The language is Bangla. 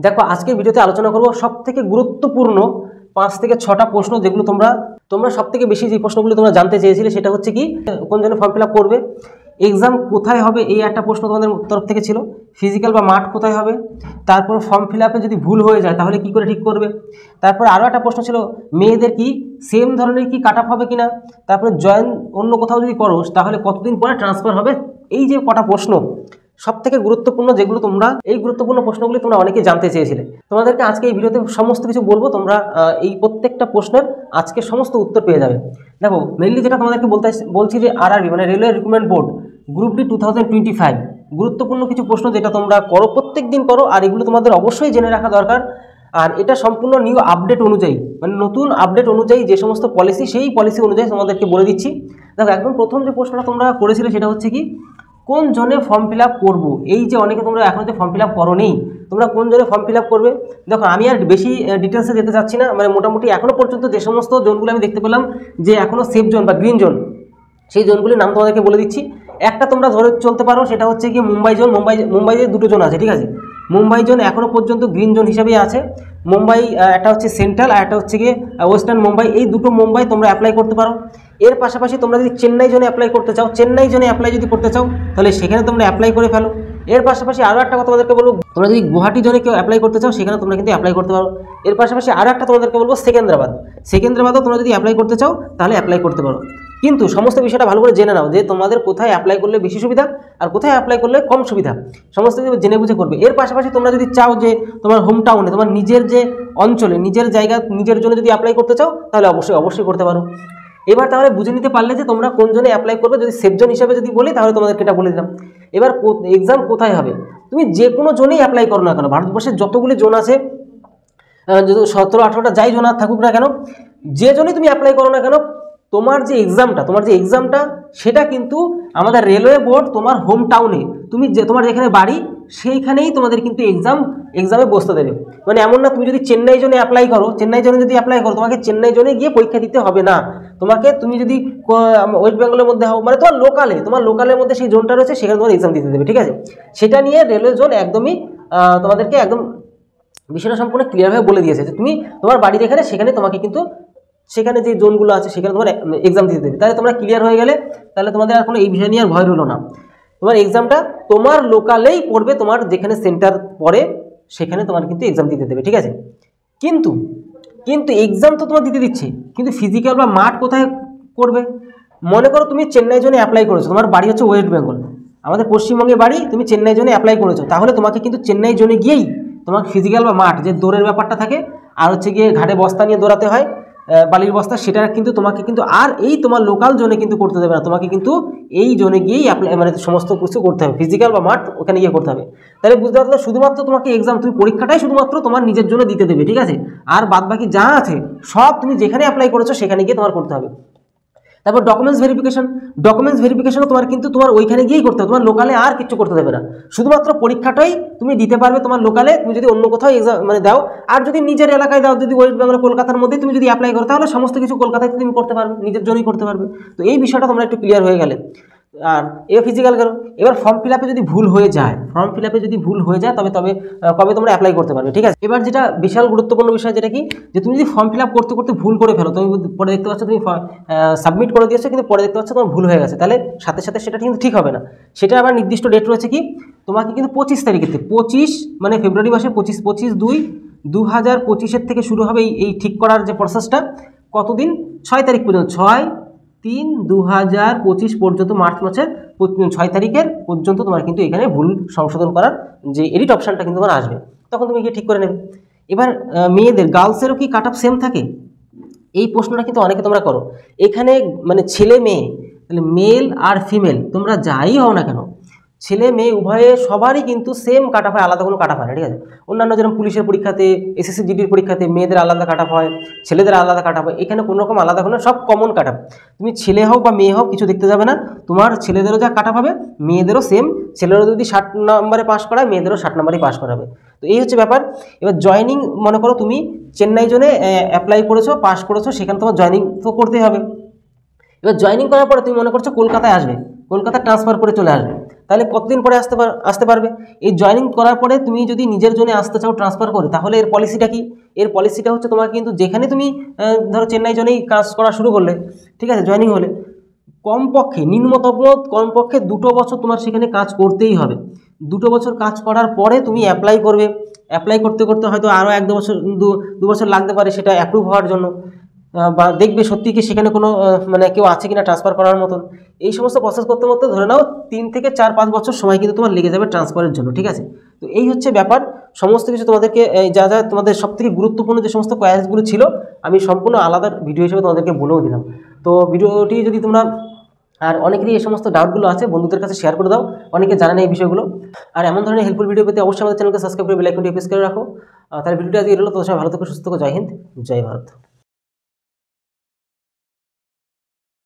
দেখো আজকের ভিডিওতে আলোচনা করব সবথেকে গুরুত্বপূর্ণ 5 থেকে 6টা প্রশ্ন, যেগুলো তোমরা সবথেকে বেশি যে প্রশ্নগুলো তোমরা জানতে চেয়েছিলে সেটা হচ্ছে কি, কোন জন্য ফর্ম ফিল আপ করবে, এক্সাম কোথায় হবে, এই একটা প্রশ্ন তোমাদের তরফ থেকে ছিল, ফিজিক্যাল বা মাঠ কোথায় হবে, তারপর ফর্ম ফিল আপে যদি ভুল হয়ে যায় তাহলে কি করে ঠিক করবে, তারপর আরও একটা প্রশ্ন ছিল মেয়েদের কি সেম ধরনের কি কাট অফ হবে কিনা, তারপরে জয়েন অন্য কোথাও যদি করো তাহলে কতদিন পরে ট্রান্সফার হবে। এই যে কটা প্রশ্ন সবথেকে গুরুত্বপূর্ণ, যেগুলো এই গুরুত্বপূর্ণ প্রশ্নগুলি তোমরা অনেকে জানতে চেয়েছিলে, তোমাদেরকে আজকে এই ভিডিওতে সমস্ত কিছু বলবো। তোমরা এই প্রত্যেকটা প্রশ্নের আজকে সমস্ত উত্তর পেয়ে যাবে। দেখো মেইনলি যেটা তোমাদেরকে বলছি যে আরআরবি মানে railway recruitment board group D 2025 গুরুত্বপূর্ণ কিছু প্রশ্ন যেটা তোমরা করো, প্রত্যেক দিন করো, আর এগুলো তোমাদের অবশ্যই জেনে রাখা দরকার। আর এটা সম্পূর্ণ নিউ আপডেট অনুযায়ী, মানে নতুন আপডেট অনুযায়ী যে সমস্ত পলিসি, সেই পলিসি অনুযায়ী তোমাদেরকে বলে দিচ্ছি। দেখো একদম প্রথম যে প্রশ্নটা তোমরা করেছিলে সেটা হচ্ছে কি, কোন জোনে ফর্ম ফিল আপ করবো। এই যে অনেকে তোমরা এখনো যে ফর্ম ফিল আপ করো নেই, তোমরা কোন জোনে ফর্ম ফিল আপ করবে। দেখো আমি আর বেশি ডিটেলসে যেতে চাচ্ছি না, মানে মোটামুটি এখনো পর্যন্ত যে সমস্ত জোনগুলো আমি দেখতে পেলাম যে এখনো সেফ জোন বা গ্রিন জোন, সেই জোনগুলির নাম তোমাদেরকে বলে দিচ্ছি। একটা তোমরা ধরে চলতে পারো, সেটা হচ্ছে কি মুম্বাই জোন। মুম্বাইয়ে দুটো জোন আছে, ঠিক আছে। মুম্বাই জোন এখনও পর্যন্ত গ্রিন জোন হিসেবেই আছে। মুম্বাই একটা হচ্ছে সেন্ট্রাল আর একটা হচ্ছে গিয়ে ওয়েস্টার্ন মুম্বাই, এই দুটো মুম্বাই তোমরা অ্যাপ্লাই করতে পারো। এর পাশাপাশি তোমরা যদি চেন্নাই জোনে অ্যাপ্লাই করতে চাও, চেন্নাই জোনে অ্যাপ্লাই যদি করতে চাও তাহলে সেখানে তোমরা অ্যাপ্লাই করে ফেলো। এর পাশাপাশি আরও একটা কথা তোমাদেরকে বলবো, তোমরা যদি গুয়াহাটি জোনে কেউ অ্যাপ্লাই করতে চাও সেখানে তোমরা কিন্তু অ্যাপ্লাই করতে পারো। এর পাশাপাশি আরও একটা তোমাদেরকে বলবো, সেকেন্দ্রাবাদও তোমরা যদি অ্যাপ্লাই করতে চাও তাহলে অ্যাপ্লাই করতে পারো। কিন্তু সমস্ত বিষয়টা ভালো করে জেনে নাও যে তোমাদের কোথায় অ্যাপ্লাই করলে বেশি সুবিধা আর কোথায় অ্যাপ্লাই করলে কম সুবিধা, সমস্ত কিছু জেনে বুঝে করবে। এর পাশাপাশি তোমরা যদি চাও যে তোমার হোম টাউনে, তোমার নিজের যে অঞ্চলে, নিজের জায়গা, নিজের জন্য যদি অ্যাপ্লাই করতে চাও তাহলে অবশ্যই করতে পারো। এবার তাহলে বুঝে নিতে পারলে যে তোমরা কোন জনে অ্যাপ্লাই করবে। যদি সেফ জোন হিসাবে যদি বলি তাহলে তোমাদেরকে এটা বলে দিলাম। এবার এক্সাম কোথায় হবে, তুমি যে কোনো জোনেই অ্যাপ্লাই করো না কেন, ভারতবর্ষের যতগুলি জোন আছে, যদি 17-18টা যাই জোন থাকুক না কেন, যে জন্যই তুমি অ্যাপ্লাই করো না কেন, তোমার যে এক্সামটা সেটা কিন্তু আমাদের রেলওয়ে বোর্ড তোমার হোম টাউনে, তোমার যেখানে বাড়ি সেইখানেই তোমাদের কিন্তু এক্সামে বসতে দেবে। মানে এমন না তুমি যদি চেন্নাই জোনে অ্যাপ্লাই করো, তোমাকে চেন্নাই জোনে গিয়ে পরীক্ষা দিতে হবে না। তুমি যদি ওয়েস্ট বেঙ্গলের মধ্যে হও, মানে তোমার লোকালের মধ্যে সেই জোনটা রয়েছে, সেখানে তোমার এক্সাম দিতে দেবে, ঠিক আছে। সেটা নিয়ে রেলওয়ে জোন একদমই তোমাদেরকে একদম বিষয়টা সম্পূর্ণ ক্লিয়ারভাবে বলে দিয়েছে যে তুমি তোমার বাড়ি যেখানে, সেখানে তোমাকে কিন্তু সেখানে যে জোনগুলো আছে সেখানে তোমার এক্সাম দিতে দেবে। তাহলে তোমরা ক্লিয়ার হয়ে গেলে, তাহলে তোমাদের আর কোনো এই বিষয় নিয়ে আর ভয় রইল না। তোমার এক্সামটা তোমার লোকালেই পড়বে, তোমার যেখানে সেন্টার পড়ে সেখানে তোমার কিন্তু এক্সাম দিতে দেবে, ঠিক আছে। কিন্তু এক্সাম তো তোমার দিতে দিচ্ছে, কিন্তু ফিজিক্যাল বা মাঠ কোথায় করবে। মনে করো তুমি চেন্নাই জোনে অ্যাপ্লাই করেছো, তোমার বাড়ি হচ্ছে ওয়েস্ট বেঙ্গল, আমাদের পশ্চিমবঙ্গে বাড়ি, তুমি চেন্নাই জোনে অ্যাপ্লাই করেছো, তাহলে তোমাকে কিন্তু চেন্নাই জোনে গিয়েই তোমার ফিজিক্যাল বা মাঠ যে দৌড়ের ব্যাপারটা থাকে, আর হচ্ছে গিয়ে ঘাটে বস্তা নিয়ে দৌড়াতে হয়, বালির বস্তা, সেটা কিন্তু তোমাকে কিন্তু আর এই তোমার লোকাল জোনে কিন্তু করতে দেবে না। তোমাকে কিন্তু এই জোনে গিয়েই মানে সমস্ত কিছু করতে হবে, ফিজিক্যাল বা মাঠ ওখানে গিয়ে করতে হবে। তাহলে বুঝতে পারছো, শুধুমাত্র তোমাকে তুমি পরীক্ষাটাই শুধুমাত্র তোমার নিজের জন্য দিতে দেবে, ঠিক আছে। আর বাদ বাকি যা আছে সব তুমি যেখানে অ্যাপ্লাই করেছো সেখানে গিয়ে তোমার করতে হবে। তারপর ডকুমেন্টস ভেরিফিকেশনও তোমার কিন্তু তোমার ওইখানে গিয়েই করতে হবে, তোমার লোকালে আর কিছু করতে দেবে না। শুধুমাত্র পরীক্ষাটাই তুমি দিতে পারবে তোমার লোকালে। তুমি যদি অন্য কোথাও এক্সাম মানে দাও, আর যদি নিজের এলাকায় দাও, যদি ওয়েস্ট বেঙ্গল কলকাতার মধ্যে তুমি যদি অ্যাপ্লাই করো, তাহলে সমস্ত কিছু কলকাতায় তুমি করতে পারবে, নিজের জন্যই করতে পারবে। তো এই বিষয়টা তোমরা একটু ক্লিয়ার হয়ে গেলে। আর ফিজিক্যাল গেল। এবার ফর্ম ফিল আপে যদি ভুল হয়ে যায়, তবে কবে তোমরা অ্যাপ্লাই করতে পারবে, ঠিক আছে। এবার যেটা বিশাল গুরুত্বপূর্ণ বিষয়, যেটা কি, যে তুমি যদি ফর্ম ফিল আপ করতে করতে ভুল করে ফেলো, তুমি পরে দেখতে পাচ্ছ তুমি সাবমিট করে দিয়েছো, কিন্তু পরে দেখতে পাচ্ছ তোমার ভুল হয়ে গেছে, তাহলে সাথে সাথে সেটা কিন্তু ঠিক হবে না। সেটা আবার নির্দিষ্ট ডেট রয়েছে, কি তোমাকে কিন্তু 25 তারিখের, 25 মানে ফেব্রুয়ারি মাসে 25/2/2025 থেকে শুরু হবে এই ঠিক করার যে প্রসেসটা। কতদিন? 6 তারিখ পর্যন্ত, 6/3/2025 পর্যন্ত, মার্চ মাসের 6 তারিখের পর্যন্ত তোমার কিন্তু এখানে ভুল সংশোধন করার যে এডিট অপশানটা কিন্তু তোমার আসবে, তখন তুমি গিয়ে ঠিক করে নেবে। এবার মেয়েদের, গার্লসেরও কি কাট অফ সেম থাকে? এই প্রশ্নটা কিন্তু অনেকে তোমরা করো। এখানে মানে ছেলে মেয়ে, তাহলে মেল আর ফিমেল তোমরা যাই হও না কেন, ছেলে মেয়ে উভয়ে সবারই কিন্তু সেম কাট অফ হয়, আলাদা কোনো কাট অফ হয় না, ঠিক আছে। অন্যান্য যেরকম পুলিশের পরীক্ষাতে, এসএসসি জিডির পরীক্ষাতে মেয়েদের আলাদা কাট অফ হয়, ছেলেদের আলাদা কাট অফ হয়, এখানে কোনো রকম আলাদা কোনো, সব কমন কাট অফ। তুমি ছেলে হোক বা মেয়ে হোক কিছু দেখতে যাবে না, তোমার ছেলেদেরও যা কাট অফ হবে মেয়েদেরও সেম। ছেলেরও যদি 60 নম্বরে পাস করায়, মেয়েদেরও 60 নম্বরেই পাস করাবে। তো এই হচ্ছে ব্যাপার। এবার জয়নিং, মনে করো তুমি চেন্নাই জোনে অ্যাপ্লাই করেছো, পাস করেছো, সেখানে তোমার জয়নিং তো করতেই হবে। এবার জয়েনিং করার পরে তুমি মনে করছো কলকাতায় আসবে, কলকাতা ট্রান্সফার করে চলে আসবে, তাহলে কতদিন পরে আসতে পারবে? এই জয়েনিং করার পরে তুমি যদি নিজের জন্য আসতে চাও ট্রান্সফার করে, তাহলে এর পলিসিটা কি? এর পলিসিটা হচ্ছে তোমাকে কিন্তু যেখানে তুমি ধরো চেন্নাই জনেই কাজ করা শুরু করলে, ঠিক আছে, জয়েনিং হলে কমপক্ষে কমপক্ষে 2 বছর তোমার সেখানে কাজ করতেই হবে। 2 বছর কাজ করার পরে তুমি অ্যাপ্লাই করবে। অ্যাপ্লাই করতে করতে হয়তো আরও 1-2 বছর 2 বছর লাগতে পারে সেটা অ্যাপ্রুভ হওয়ার জন্য, বা দেখবে সত্যি কি সেখানে কোনো মানে কেউ আছে কিনা ট্রান্সফার করার মতন। এই সমস্ত প্রসেস করতে করতে ধরে নাও 3 থেকে 4-5 বছর সময় কিন্তু তোমার লেগে যাবে ট্রান্সফারের জন্য, ঠিক আছে। তো এই হচ্ছে ব্যাপার, সমস্ত কিছু তোমাদেরকে যা যা তোমাদের সবথেকে গুরুত্বপূর্ণ যে সমস্ত কোয়ারিজগুলো ছিল আমি সম্পূর্ণ আলাদা ভিডিও হিসেবে তোমাদেরকে বলেও দিলাম। তো ভিডিওটি যদি তোমরা, আর অনেকেরই এই সমস্ত ডাউটগুলো আছে, বন্ধুদের কাছে শেয়ার করে দাও, অনেকে জানে না এই বিষয়গুলো। আর এমন ধরনের হেল্পফুল ভিডিও পেতে অবশ্যই আমাদের চ্যানেলকে সাবস্ক্রাইব করে বেল আইকনটি প্রেস করে রাখো। তাহলে ভিডিওটি আজকে এলো, তো সবাই ভালো থেকো, সুস্থ থেকো, জয় হিন্দ, জয় ভারত।